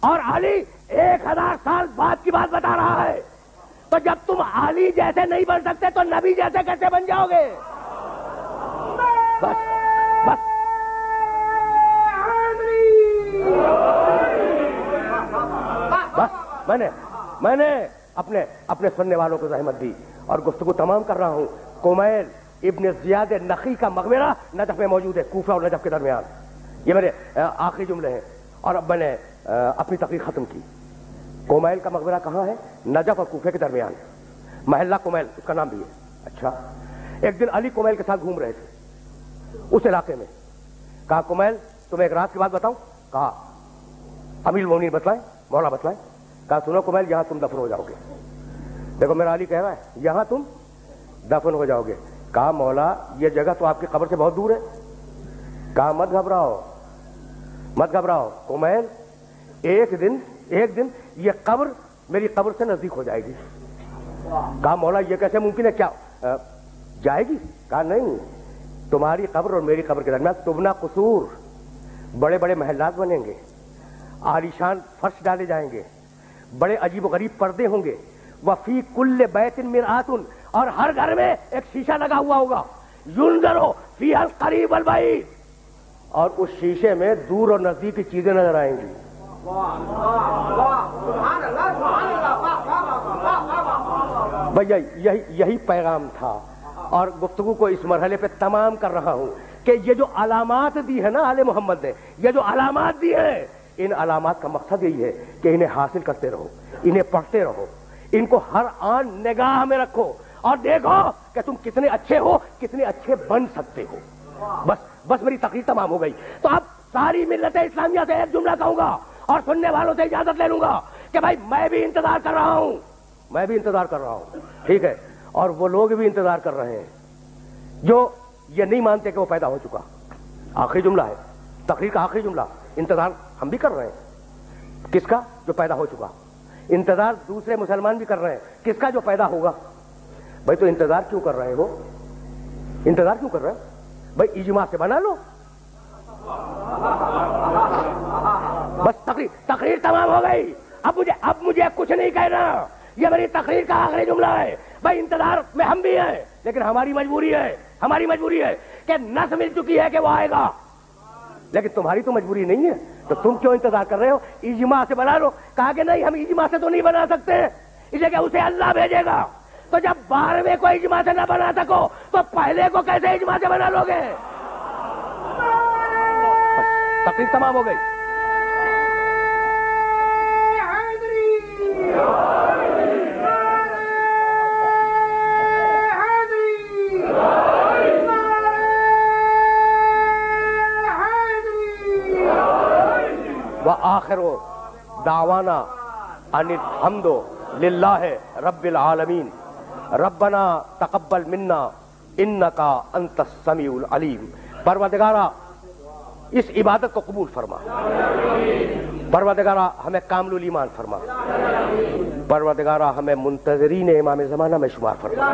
اور علی 1000 سال بعد کی بات بتا رہا ہے، تو جب تم علی جیسے نہیں بن سکتے تو نبی جیسے کیسے بن جاؤ گے؟ بس میں نے اپنے سننے والوں کو زحمت دی اور گفتگو تمام کر رہا ہوں۔ کمیل ابن زیاد نخی کا مقبرہ نجف میں موجود ہے، کوفہ اور نجف کے درمیان۔ یہ میرے آخری جملے ہیں اور اب میں نے اپنی تقریر ختم کی۔ کمیل کا مقبرہ کہاں ہے؟ نجف اور کوفے کے درمیان، محلہ کمیل اس کا نام بھی ہے۔ اچھا، ایک دن علی کمیل کے ساتھ گھوم رہے تھے اس علاقے میں، کہا کمیل تمہیں ایک رات کی بات بتاؤں؟ کہا امیر المومنین بتلائیں، مولا بتلائیں۔ کہا سنو کمیل، یہاں تم دفن ہو جاؤ گے۔ دیکھو میرا علی کہہ رہا ہے یہاں تم دفن ہو جاؤ گے، کہا مولا یہ جگہ تو آپ کی قبر سے بہت دور ہے. کہا مت گھبراؤ مت گھبراؤ کمیل، ایک دن یہ قبر میری قبر سے نزدیک ہو جائے گی. کہا مولا یہ کیسے ممکن ہے، کیا جائے گی؟ کہا نہیں، تمہاری قبر اور میری قبر کے درمیان تبنا قصور، بڑے بڑے محلات بنیں گے، عالیشان فرش ڈالے جائیں گے، بڑے عجیب و غریب پردے ہوں گے. وفی کل بیت مرآت، اور ہر گھر میں ایک شیشہ لگا ہوا ہوگا. ینظر فیہ القریب والبعید، اور اس شیشے میں دور اور نزدیک کی چیزیں نظر آئیں گی. بھیا یہی پیغام تھا، اور گفتگو کو اس مرحلے پہ تمام کر رہا ہوں کہ یہ جو علامات دی ہے نا آل محمد نے، یہ جو علامات دی ہیں، ان علامات کا مقصد یہی ہے کہ انہیں حاصل کرتے رہو، انہیں پڑھتے رہو، ان کو ہر آن نگاہ میں رکھو، اور دیکھو کہ تم کتنے اچھے ہو، کتنے اچھے بن سکتے ہو. بس میری تقریر تمام ہو گئی. تو اب ساری ملت اسلامیہ سے ایک جملہ کہوں گا اور سننے والوں سے اجازت لے لوں گا کہ بھائی میں بھی انتظار کر رہا ہوں، میں بھی انتظار کر رہا ہوں، ٹھیک ہے، اور وہ لوگ بھی انتظار کر رہے ہیں جو یہ نہیں مانتے کہ وہ پیدا ہو چکا. آخری جملہ ہے تقریر کا، آخری جملہ. انتظار ہم بھی کر رہے ہیں، کس کا؟ جو پیدا ہو چکا. انتظار دوسرے مسلمان بھی کر رہے ہیں، کس کا؟ جو پیدا ہوگا. بھائی تو انتظار کیوں کر رہے ہو؟ انتظار کیوں کر رہے ہیں؟ بھائی اجماع سے بنا لو. بس تقریر تمام ہو گئی. اب مجھے کچھ نہیں کہنا، یہ میری تقریر کا آخری جملہ ہے. بھائی انتظار میں ہم بھی ہیں، لیکن ہماری مجبوری ہے کہ نس مل چکی ہے کہ وہ آئے گا، لیکن تمہاری تو مجبوری نہیں ہے. تو تم کیوں انتظار کر رہے ہو؟ اجماع سے بنا لو. کہا کہ نہیں، ہم اجماع سے تو نہیں بنا سکتے، اس لیے کہ اسے اللہ بھیجے گا. تو جب 12ویں کو اجماع سے نہ بنا سکو تو پہلے کو کیسے اجماع سے بنا لو گے؟ تقریر تمام ہو گئی. وآخر دعوانا ان الحمد للہ رب العالمین ربنا تقبل منا انکا انت السمیع العلیم. پروردگارا اس عبادت کو قبول فرما، پروردگارا ہمیں کامل الایمان فرما، پروردگارا ہمیں منتظرین امام زمانہ میں شمار فرما.